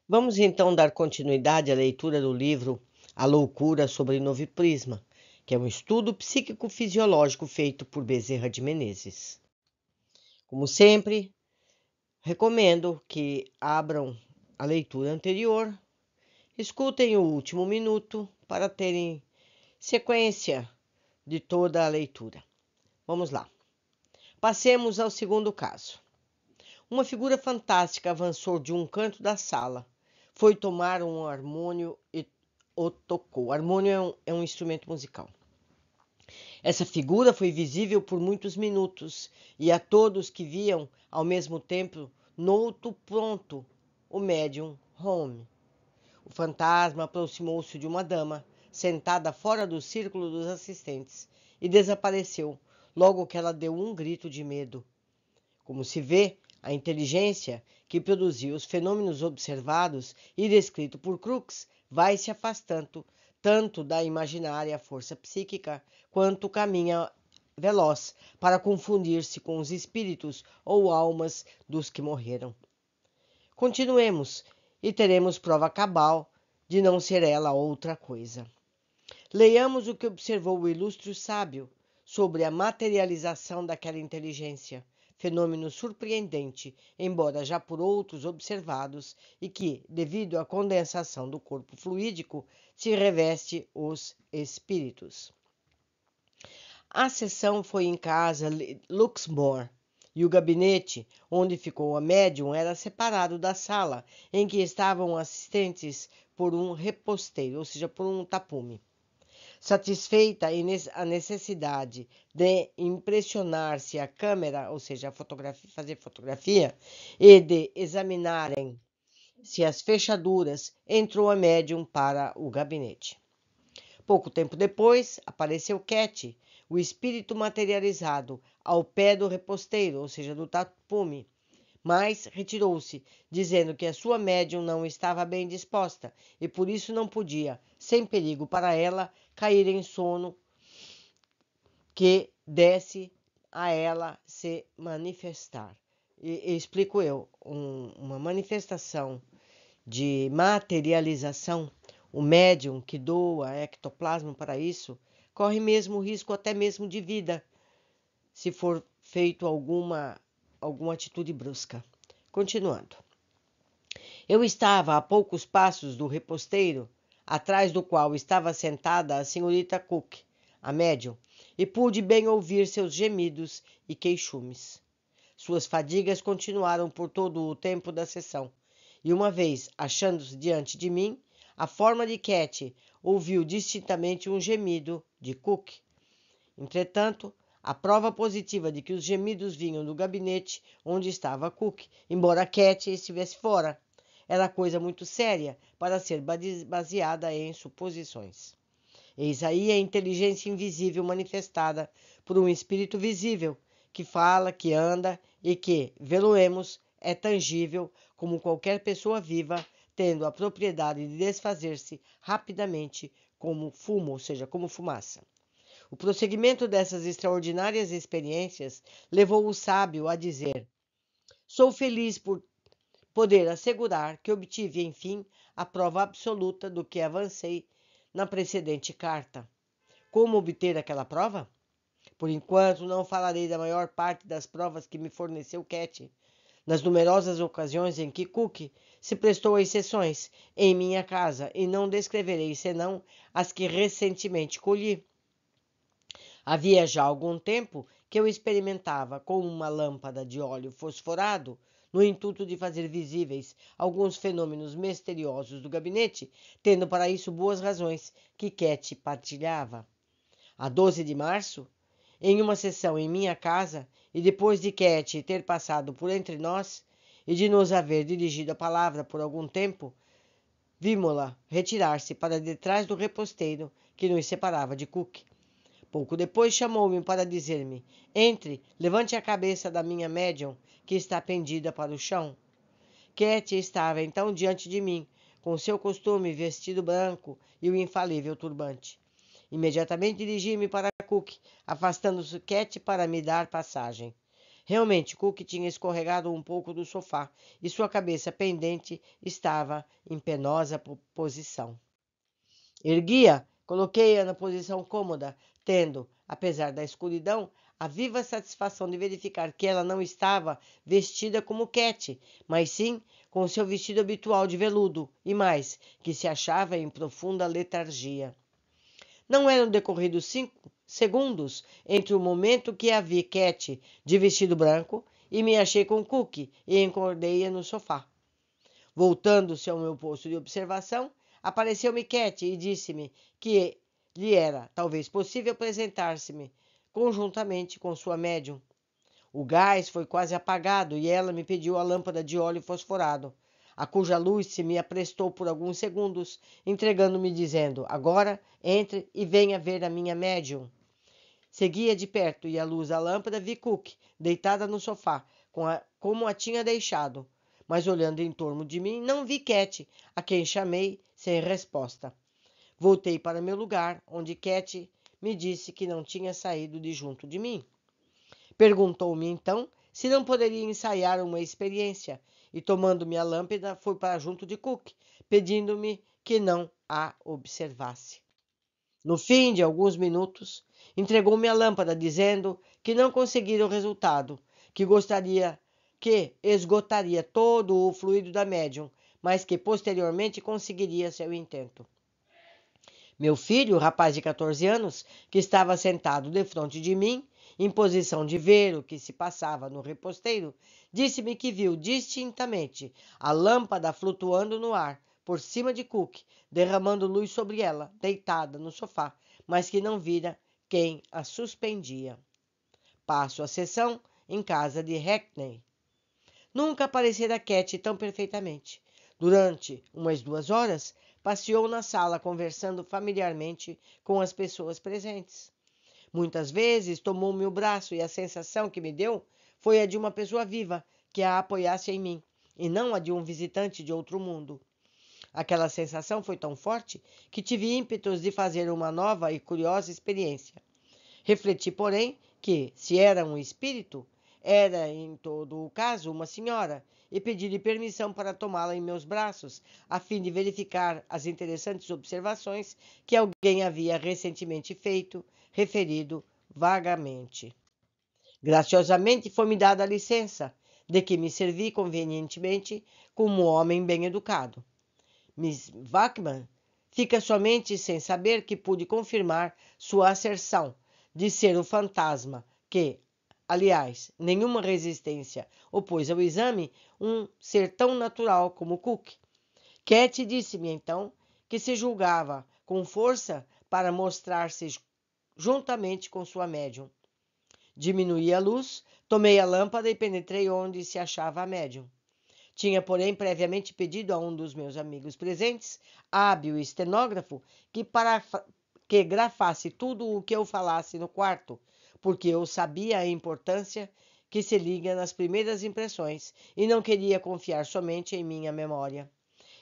Vamos então dar continuidade à leitura do livro A Loucura sobre Novo Prisma, que é um estudo psíquico-fisiológico feito por Bezerra de Menezes. Como sempre, recomendo que abram a leitura anterior, escutem o último minuto para terem sequência de toda a leitura. Vamos lá. Passemos ao segundo caso. Uma figura fantástica avançou de um canto da sala, foi tomar um harmônio e o tocou. Harmônio é um instrumento musical. Essa figura foi visível por muitos minutos, e a todos que viam ao mesmo tempo, notou pronto o médium Home. O fantasma aproximou-se de uma dama, sentada fora do círculo dos assistentes, e desapareceu, logo que ela deu um grito de medo. Como se vê, a inteligência que produziu os fenômenos observados e descrito por Crookes vai se afastando tanto da imaginária força psíquica quanto caminha veloz para confundir-se com os espíritos ou almas dos que morreram. Continuemos e teremos prova cabal de não ser ela outra coisa. Leiamos o que observou o ilustre sábio sobre a materialização daquela inteligência, fenômeno surpreendente, embora já por outros observados, e que, devido à condensação do corpo fluídico, se reveste os espíritos. A sessão foi em casa Luxmore, e o gabinete onde ficou a médium era separado da sala em que estavam assistentes por um reposteiro, ou seja, por um tapume. Satisfeita a necessidade de impressionar-se a câmera, ou seja, fazer fotografia, e de examinarem-se as fechaduras, entrou a médium para o gabinete. Pouco tempo depois, apareceu Cat, o espírito materializado, ao pé do reposteiro, ou seja, do tapume, mas retirou-se, dizendo que a sua médium não estava bem disposta e por isso não podia, sem perigo para ela, cair em sono que desse a ela se manifestar. E explico eu, uma manifestação de materialização, o médium que doa ectoplasma para isso, corre mesmo risco até mesmo de vida, se for feito alguma atitude brusca. Continuando. Eu estava a poucos passos do reposteiro, atrás do qual estava sentada a senhorita Cook, a médium, e pude bem ouvir seus gemidos e queixumes. Suas fadigas continuaram por todo o tempo da sessão, e uma vez, achando-se diante de mim, a forma de Cat ouviu distintamente um gemido de Cook. Entretanto, a prova positiva de que os gemidos vinham do gabinete onde estava Cook, embora Cat estivesse fora, era coisa muito séria para ser baseada em suposições. Eis aí a inteligência invisível manifestada por um espírito visível, que fala, que anda e que, vê-lo-emos, é tangível como qualquer pessoa viva, tendo a propriedade de desfazer-se rapidamente como fumo, ou seja, como fumaça. O prosseguimento dessas extraordinárias experiências levou o sábio a dizer: sou feliz por poder assegurar que obtive, enfim, a prova absoluta do que avancei na precedente carta. Como obter aquela prova? Por enquanto, não falarei da maior parte das provas que me forneceu Cat, nas numerosas ocasiões em que Cook se prestou às sessões em minha casa, e não descreverei senão as que recentemente colhi. Havia já algum tempo que eu experimentava com uma lâmpada de óleo fosforado, no intuito de fazer visíveis alguns fenômenos misteriosos do gabinete, tendo para isso boas razões que Cat partilhava. A 12 de março, em uma sessão em minha casa, e depois de Cat ter passado por entre nós e de nos haver dirigido a palavra por algum tempo, vimo-la retirar-se para detrás do reposteiro que nos separava de Cook. Pouco depois chamou-me para dizer-me: entre, levante a cabeça da minha médium, que está pendida para o chão. Cat estava então diante de mim, com seu costume vestido branco e o infalível turbante. Imediatamente dirigi-me para Cook, afastando-se Cat para me dar passagem. Realmente, Cook tinha escorregado um pouco do sofá e sua cabeça pendente estava em penosa posição. Ergui-a, coloquei-a na posição cômoda, tendo, apesar da escuridão, a viva satisfação de verificar que ela não estava vestida como Cat, mas sim com seu vestido habitual de veludo, e mais, que se achava em profunda letargia. Não eram decorridos 5 segundos entre o momento que a vi Cat de vestido branco e me achei com Cookie e encordei-a no sofá. Voltando-se ao meu posto de observação, apareceu-me Cat e disse-me que lhe era, talvez possível, apresentar-se-me conjuntamente com sua médium. O gás foi quase apagado e ela me pediu a lâmpada de óleo fosforado, a cuja luz se me aprestou por alguns segundos, entregando-me dizendo: agora entre e venha ver a minha médium. Seguia de perto e à luz da lâmpada vi Cook, deitada no sofá, como a tinha deixado. Mas olhando em torno de mim, não vi Cat, a quem chamei sem resposta. Voltei para meu lugar, onde Cat me disse que não tinha saído de junto de mim. Perguntou-me então se não poderia ensaiar uma experiência, e tomando minha lâmpada, foi para junto de Cook, pedindo-me que não a observasse. No fim de alguns minutos, entregou-me a lâmpada, dizendo que não conseguira o resultado, que gostaria que esgotaria todo o fluido da médium, mas que posteriormente conseguiria seu intento. Meu filho, rapaz de 14 anos, que estava sentado defronte de mim, em posição de ver o que se passava no reposteiro, disse-me que viu distintamente a lâmpada flutuando no ar, por cima de Cook, derramando luz sobre ela, deitada no sofá, mas que não vira quem a suspendia. Passo a sessão em casa de Hackney. Nunca aparecera Cat tão perfeitamente. Durante umas 2 horas, passeou na sala conversando familiarmente com as pessoas presentes. Muitas vezes tomou-me o braço e a sensação que me deu foi a de uma pessoa viva que a apoiasse em mim, e não a de um visitante de outro mundo. Aquela sensação foi tão forte que tive ímpetos de fazer uma nova e curiosa experiência. Refleti, porém, que, se era um espírito, era, em todo o caso, uma senhora, e pedi-lhe permissão para tomá-la em meus braços, a fim de verificar as interessantes observações que alguém havia recentemente feito, referido vagamente. Graciosamente foi-me dada a licença, de que me servi convenientemente como um homem bem educado. Miss Wackman fica somente sem saber que pude confirmar sua asserção de ser o fantasma que, aliás, nenhuma resistência opôs ao exame, um ser tão natural como Cook. Cat disse-me então que se julgava com força para mostrar-se juntamente com sua médium. Diminuí a luz, tomei a lâmpada e penetrei onde se achava a médium. Tinha, porém, previamente pedido a um dos meus amigos presentes, hábil estenógrafo, que grafasse tudo o que eu falasse no quarto, porque eu sabia a importância que se liga nas primeiras impressões e não queria confiar somente em minha memória.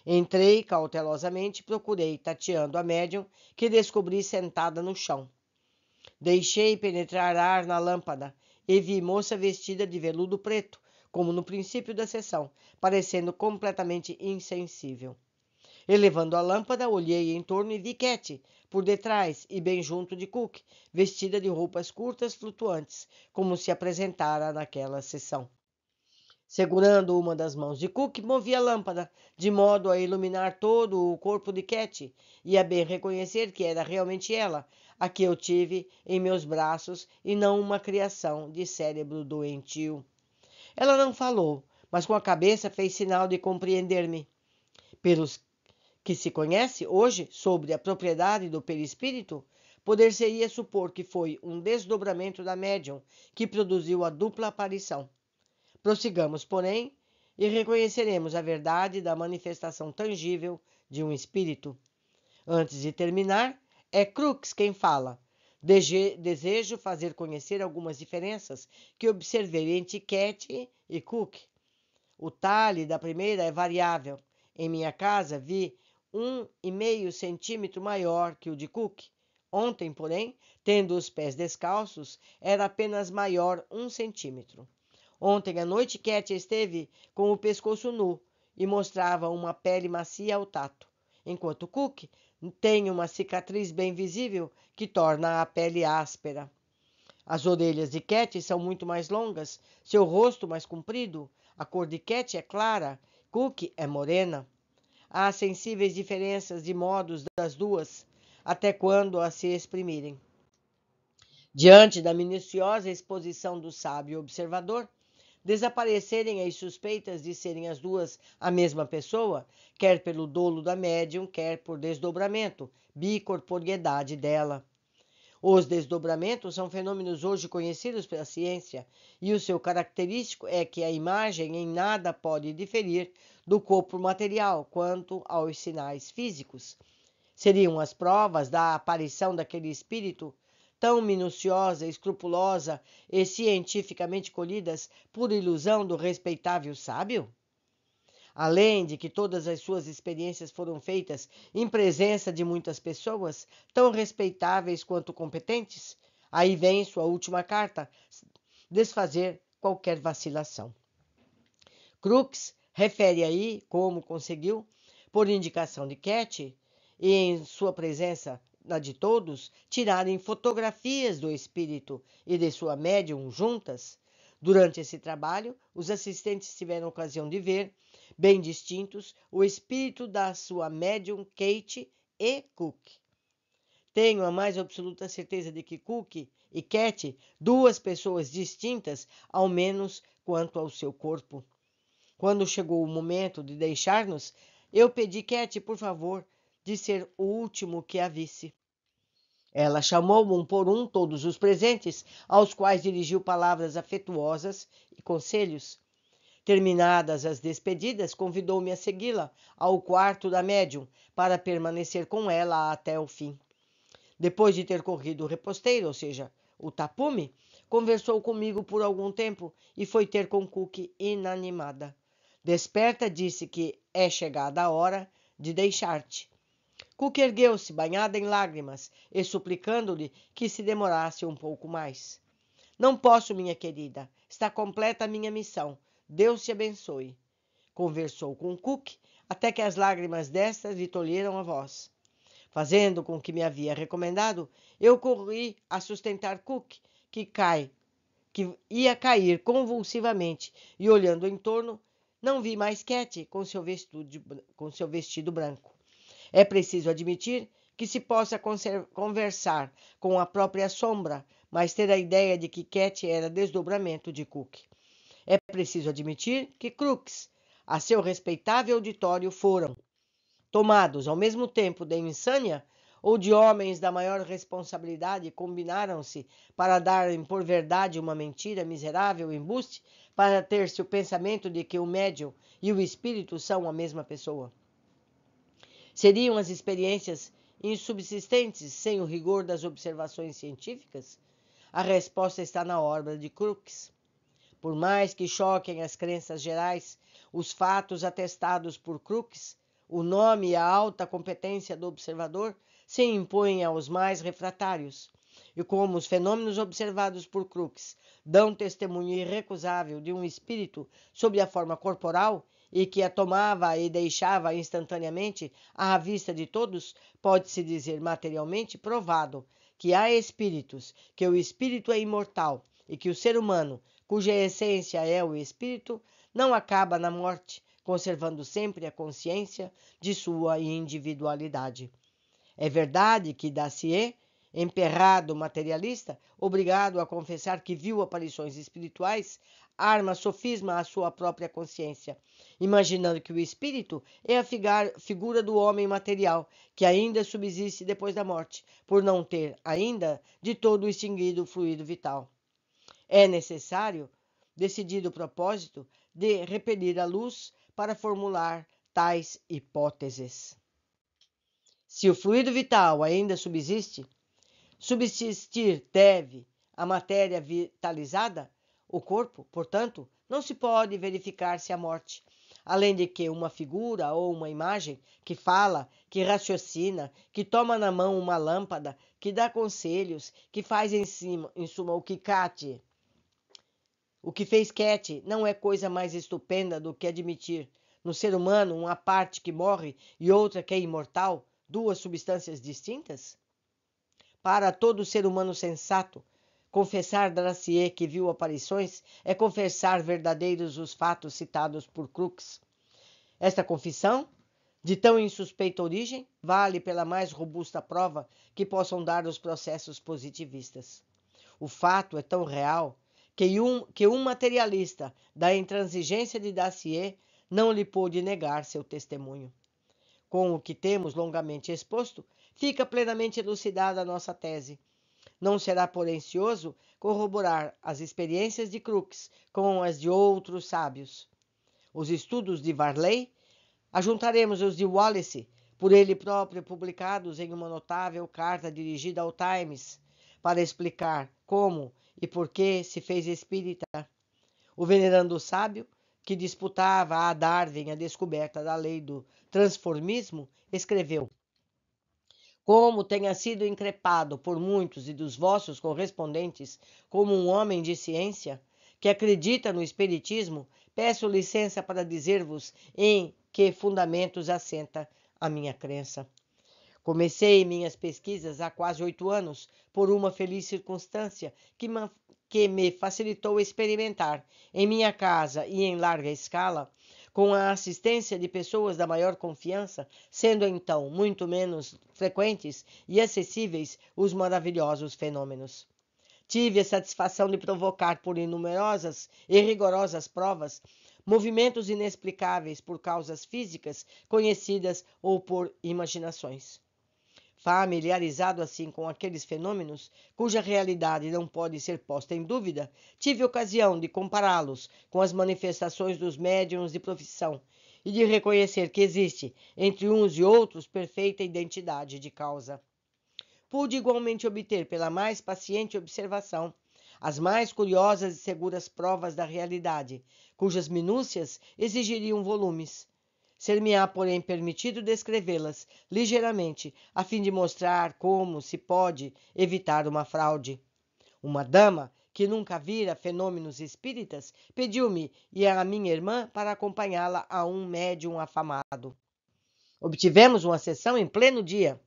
Entrei cautelosamente e procurei, tateando a médium, que descobri sentada no chão. Deixei penetrar ar na lâmpada e vi moça vestida de veludo preto, como no princípio da sessão, parecendo completamente insensível. Elevando a lâmpada, olhei em torno e vi Cat, por detrás e bem junto de Cook, vestida de roupas curtas flutuantes, como se apresentara naquela sessão. Segurando uma das mãos de Cook, movi a lâmpada, de modo a iluminar todo o corpo de Cat, e a bem reconhecer que era realmente ela, a que eu tive em meus braços, e não uma criação de cérebro doentio. Ela não falou, mas com a cabeça fez sinal de compreender-me. Pelos que se conhece hoje sobre a propriedade do perispírito, poder-se-ia supor que foi um desdobramento da médium que produziu a dupla aparição. Prossigamos, porém, e reconheceremos a verdade da manifestação tangível de um espírito. Antes de terminar, é Crux quem fala. Desejo fazer conhecer algumas diferenças que observei entre Cat e Cook. O talhe da primeira é variável. Em minha casa vi 1,5 centímetro maior que o de Cook. Ontem, porém, tendo os pés descalços, era apenas maior 1 centímetro. Ontem à noite, Cat esteve com o pescoço nu e mostrava uma pele macia ao tato, enquanto Cook tem uma cicatriz bem visível que torna a pele áspera. As orelhas de Cat são muito mais longas, seu rosto mais comprido. A cor de Cat é clara, Cook é morena. Há sensíveis diferenças de modos das duas, até quando a se exprimirem. Diante da minuciosa exposição do sábio observador, desaparecerem as suspeitas de serem as duas a mesma pessoa, quer pelo dolo da médium, quer por desdobramento, bicorporiedade dela. Os desdobramentos são fenômenos hoje conhecidos pela ciência, e o seu característico é que a imagem em nada pode diferir do corpo material quanto aos sinais físicos. Seriam as provas da aparição daquele espírito tão minuciosa, escrupulosa e cientificamente colhidas por ilusão do respeitável sábio? Além de que todas as suas experiências foram feitas em presença de muitas pessoas, tão respeitáveis quanto competentes, aí vem sua última carta, desfazer qualquer vacilação. Crookes refere aí como conseguiu, por indicação de Cat, e em sua presença na de todos, tirarem fotografias do espírito e de sua médium juntas. Durante esse trabalho, os assistentes tiveram ocasião de ver, bem distintos, o espírito da sua médium Kate e Cook. Tenho a mais absoluta certeza de que Cook e Cat, duas pessoas distintas, ao menos quanto ao seu corpo. Quando chegou o momento de deixar-nos, eu pedi Cat, por favor, de ser o último que a visse. Ela chamou um por um todos os presentes, aos quais dirigiu palavras afetuosas e conselhos. Terminadas as despedidas, convidou-me a segui-la ao quarto da médium, para permanecer com ela até o fim. Depois de ter corrido o reposteiro, ou seja, o tapume, conversou comigo por algum tempo e foi ter com Cook inanimada. Desperta, disse que é chegada a hora de deixar-te. Cook ergueu-se, banhada em lágrimas, e suplicando-lhe que se demorasse um pouco mais. Não posso, minha querida. Está completa a minha missão. Deus te abençoe. Conversou com Cook até que as lágrimas desta lhe tolheram a voz. Fazendo com que me havia recomendado, eu corri a sustentar Cook, que ia cair convulsivamente, e olhando em torno, não vi mais Cat com seu vestido branco. É preciso admitir que se possa conversar com a própria sombra, mas ter a ideia de que Cat era desdobramento de Cook. É preciso admitir que Crookes, a seu respeitável auditório, foram tomados ao mesmo tempo de insânia ou de homens da maior responsabilidade, combinaram-se para darem por verdade uma mentira, miserável embuste, para ter-se o pensamento de que o médium e o espírito são a mesma pessoa. Seriam as experiências insubsistentes sem o rigor das observações científicas? A resposta está na obra de Crookes. Por mais que choquem as crenças gerais, os fatos atestados por Crookes, o nome e a alta competência do observador se impõem aos mais refratários. E como os fenômenos observados por Crookes dão testemunho irrecusável de um espírito sob a forma corporal e que a tomava e deixava instantaneamente à vista de todos, pode-se dizer materialmente provado que há espíritos, que o espírito é imortal e que o ser humano, cuja essência é o espírito, não acaba na morte, conservando sempre a consciência de sua individualidade. É verdade que Dacier, emperrado materialista, obrigado a confessar que viu aparições espirituais, arma sofisma à sua própria consciência, imaginando que o espírito é a figura do homem material, que ainda subsiste depois da morte, por não ter ainda de todo extinguido o fluido vital. É necessário decidido propósito de repelir a luz para formular tais hipóteses. Se o fluido vital ainda subsistir deve a matéria vitalizada, o corpo, portanto, não se pode verificar-se a morte, além de que uma figura ou uma imagem que fala, que raciocina, que toma na mão uma lâmpada, que dá conselhos, que faz em suma o que Cat O que fez Cat não é coisa mais estupenda do que admitir, no ser humano, uma parte que morre e outra que é imortal, duas substâncias distintas? Para todo ser humano sensato, confessar Dacier que viu aparições é confessar verdadeiros os fatos citados por Crookes. Esta confissão, de tão insuspeita origem, vale pela mais robusta prova que possam dar os processos positivistas. O fato é tão real que um materialista da intransigência de Dacier não lhe pôde negar seu testemunho. Com o que temos longamente exposto, fica plenamente elucidada a nossa tese. Não será, porém, cioso corroborar as experiências de Crookes com as de outros sábios. Os estudos de Varley, ajuntaremos os de Wallace, por ele próprio publicados em uma notável carta dirigida ao Times, para explicar como e por que se fez espírita. O venerando sábio, que disputava a Darwin a descoberta da lei do transformismo, escreveu: como tenha sido increpado por muitos e dos vossos correspondentes como um homem de ciência, que acredita no espiritismo, peço licença para dizer-vos em que fundamentos assenta a minha crença. Comecei minhas pesquisas há quase 8 anos por uma feliz circunstância que me facilitou experimentar, em minha casa e em larga escala, com a assistência de pessoas da maior confiança, sendo então muito menos frequentes e acessíveis os maravilhosos fenômenos. Tive a satisfação de provocar por inumerosas e rigorosas provas movimentos inexplicáveis por causas físicas conhecidas ou por imaginações. Familiarizado assim com aqueles fenômenos, cuja realidade não pode ser posta em dúvida, tive ocasião de compará-los com as manifestações dos médiuns de profissão e de reconhecer que existe, entre uns e outros, perfeita identidade de causa. Pude igualmente obter, pela mais paciente observação, as mais curiosas e seguras provas da realidade, cujas minúcias exigiriam volumes. Ser-me-á, porém, permitido descrevê-las ligeiramente, a fim de mostrar como se pode evitar uma fraude. Uma dama, que nunca vira fenômenos espíritas, pediu-me e a minha irmã para acompanhá-la a um médium afamado. Obtivemos uma sessão em pleno dia.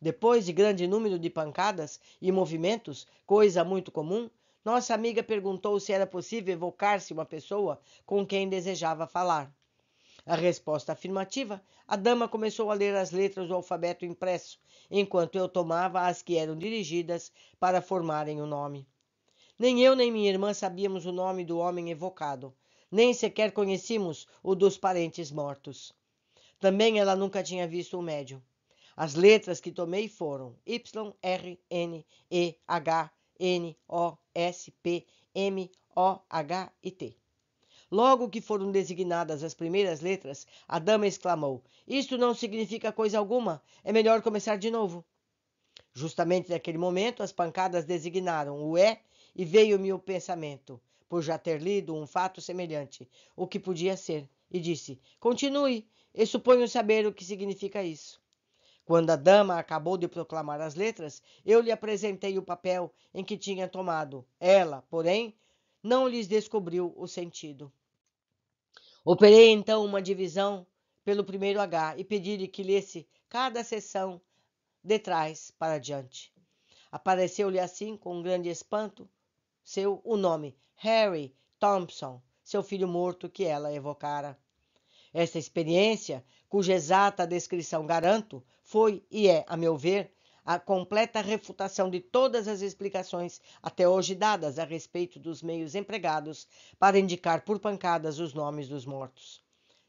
Depois de grande número de pancadas e movimentos, coisa muito comum, nossa amiga perguntou se era possível evocar-se uma pessoa com quem desejava falar. A resposta afirmativa, a dama começou a ler as letras do alfabeto impresso, enquanto eu tomava as que eram dirigidas para formarem o nome. Nem eu nem minha irmã sabíamos o nome do homem evocado, nem sequer conhecíamos o dos parentes mortos. Também ela nunca tinha visto um médium. As letras que tomei foram Y, R, N, E, H, N, O, S, P, M, O, H e T. Logo que foram designadas as primeiras letras, a dama exclamou: isto não significa coisa alguma, é melhor começar de novo. Justamente naquele momento, as pancadas designaram o e veio-me o pensamento, por já ter lido um fato semelhante, o que podia ser, e disse: continue, e suponho saber o que significa isso. Quando a dama acabou de proclamar as letras, eu lhe apresentei o papel em que tinha tomado. Ela, porém, não lhes descobriu o sentido. Operei então uma divisão pelo primeiro H e pedi-lhe que lesse cada seção de trás para diante. Apareceu-lhe assim, com grande espanto, o nome Harry Thompson, seu filho morto que ela evocara. Esta experiência, cuja exata descrição garanto, foi e é, a meu ver, a completa refutação de todas as explicações até hoje dadas a respeito dos meios empregados para indicar por pancadas os nomes dos mortos.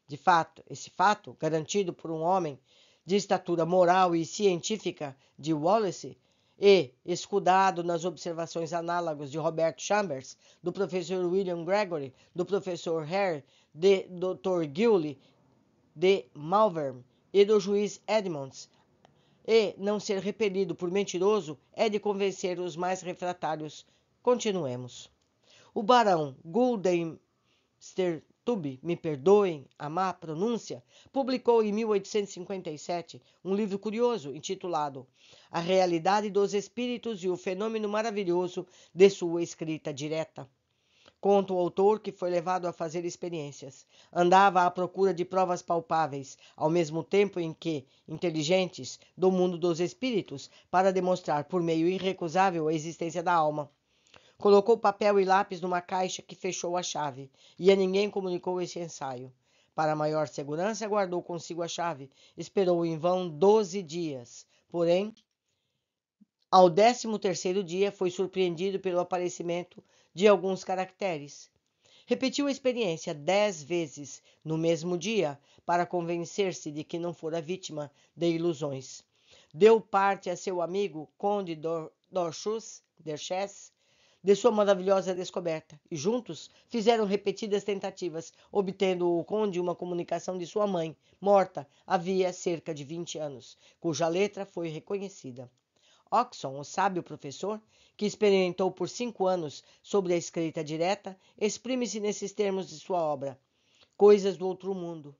De fato, esse fato, garantido por um homem de estatura moral e científica de Wallace, e escudado nas observações análogas de Robert Chambers, do professor William Gregory, do professor Hare, de Dr. Gilly, de Malvern e do juiz Edmonds, e não ser repelido por mentiroso é de convencer os mais refratários. Continuemos. O barão Guildenstern-Tube, me perdoem a má pronúncia, publicou em 1857 um livro curioso intitulado A Realidade dos Espíritos e o Fenômeno Maravilhoso de Sua Escrita Direta. Conta o autor que foi levado a fazer experiências. Andava à procura de provas palpáveis, ao mesmo tempo em que inteligentes, do mundo dos espíritos, para demonstrar por meio irrecusável a existência da alma. Colocou papel e lápis numa caixa que fechou a chave, e a ninguém comunicou esse ensaio. Para maior segurança, guardou consigo a chave. Esperou em vão 12 dias. Porém, ao 13º dia, foi surpreendido pelo aparecimento de alguns caracteres. Repetiu a experiência 10 vezes no mesmo dia para convencer-se de que não fora vítima de ilusões. Deu parte a seu amigo Conde d'Orchus de sua maravilhosa descoberta, e juntos fizeram repetidas tentativas, obtendo o conde uma comunicação de sua mãe, morta havia cerca de 20 anos, cuja letra foi reconhecida. Oxon, o sábio professor, que experimentou por 5 anos sobre a escrita direta, exprime-se nesses termos de sua obra: Coisas do Outro Mundo.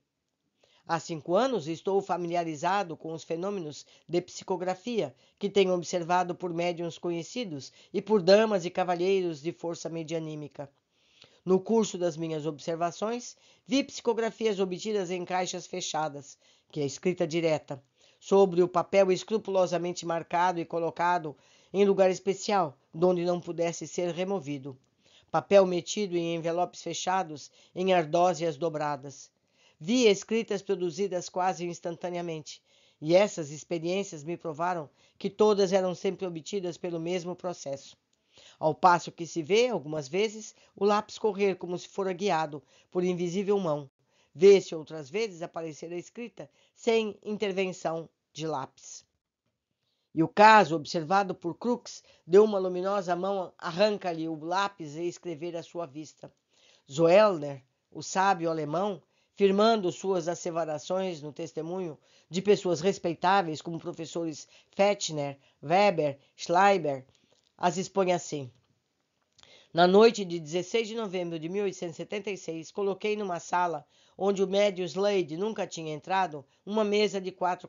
Há 5 anos estou familiarizado com os fenômenos de psicografia que tenho observado por médiuns conhecidos e por damas e cavalheiros de força medianímica. No curso das minhas observações, vi psicografias obtidas em caixas fechadas, que é a escrita direta, sobre o papel escrupulosamente marcado e colocado em lugar especial, donde não pudesse ser removido. Papel metido em envelopes fechados, em ardósias dobradas. Vi escritas produzidas quase instantaneamente, e essas experiências me provaram que todas eram sempre obtidas pelo mesmo processo. Ao passo que se vê, algumas vezes, o lápis correr como se fora guiado por invisível mão. Vê-se outras vezes aparecer a escrita sem intervenção de lápis. E o caso, observado por Crookes, de uma luminosa mão arranca-lhe o lápis e escrever à sua vista. Zoellner, o sábio alemão, firmando suas asseverações no testemunho de pessoas respeitáveis como professores Fechner, Weber, Schleiber, as expõe assim. Na noite de 16 de novembro de 1876, coloquei numa sala, onde o médio Slade nunca tinha entrado, uma mesa de 4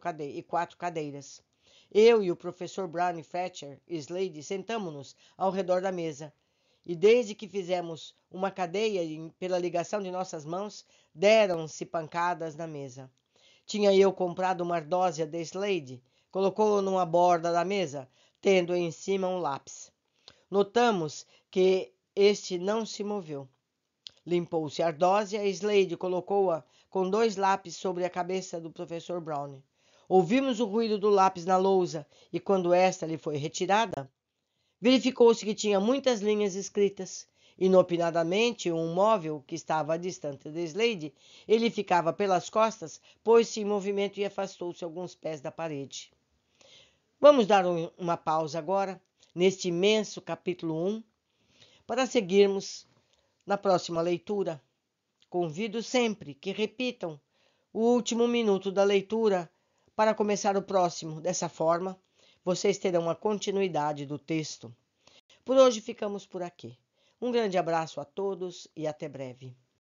cadeiras. Eu e o professor Brown Fletcher e Slade sentamo-nos ao redor da mesa. E desde que fizemos uma cadeia pela ligação de nossas mãos, deram-se pancadas na mesa. Tinha eu comprado uma ardósia de Slade, colocou-o numa borda da mesa, tendo em cima um lápis. Notamos que este não se moveu. Limpou-se a ardósia e Slade colocou-a com 2 lápis sobre a cabeça do professor Brown. Ouvimos o ruído do lápis na lousa e, quando esta lhe foi retirada, verificou-se que tinha muitas linhas escritas. Inopinadamente, um móvel que estava distante de Slade, ele ficava pelas costas, pôs-se em movimento e afastou-se alguns pés da parede. Vamos dar uma pausa agora, neste imenso capítulo 1, para seguirmos na próxima leitura. Convido sempre que repitam o último minuto da leitura para começar o próximo. Dessa forma, vocês terão a continuidade do texto. Por hoje ficamos por aqui. Um grande abraço a todos e até breve.